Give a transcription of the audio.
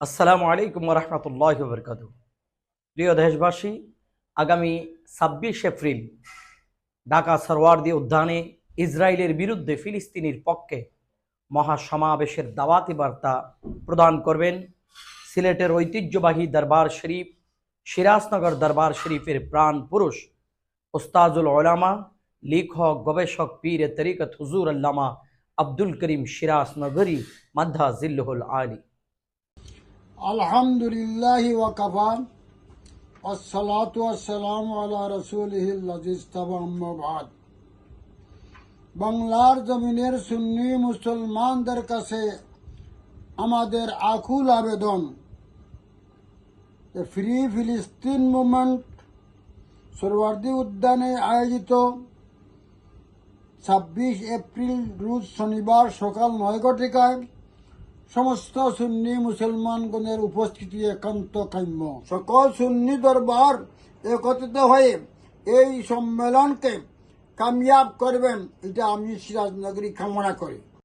আসসালামু আলাইকুম রহমতুল্লাহ বরকাত। প্রিয় দেশবাসী, আগামী ২৬ এপ্রিল ঢাকা সরওয়ার্দী উদ্যানে ইসরায়েলের বিরুদ্ধে ফিলিস্তিনির পক্ষে মহাসমাবেশের দাওয়াতি বার্তা প্রদান করবেন সিলেটের ঐতিহ্যবাহী দরবার শরীফ সিরাজনগর দরবার শরীফের প্রাণ পুরুষ ওস্তাজুল ওলামা, লেখক, গবেষক, পীর তরিকত হুজুর আল্লামা আব্দুল করিম সিরাজনগরী মাদ্দা জিল্লুহুল আলী। আলহামদুলিল্লাহি ওয়া কাফা ওয়াসসালাতু ওয়াসসালামু আলা রাসূলিহিল লাযিস্তাবা আম্মা বাদ। বাংলার জমিনের সুন্নি মুসলমানদের কাছে আমাদের আকুল আবেদন, ফ্রি ফিলিস্তিন মুভমেন্ট সোহরাওয়ার্দী উদ্যানে আয়োজিত ২৬ এপ্রিল রোজ শনিবার সকাল ৯ ঘটিকায় সমস্ত সুন্নি মুসলমানগণের উপস্থিতি একান্ত কাম্য। সকল সুন্নি দরবার একত্রিত হয়ে এই সম্মেলনকে কামিয়াব করবেন, এটা আমি সিরাজনগরী কামনা করি।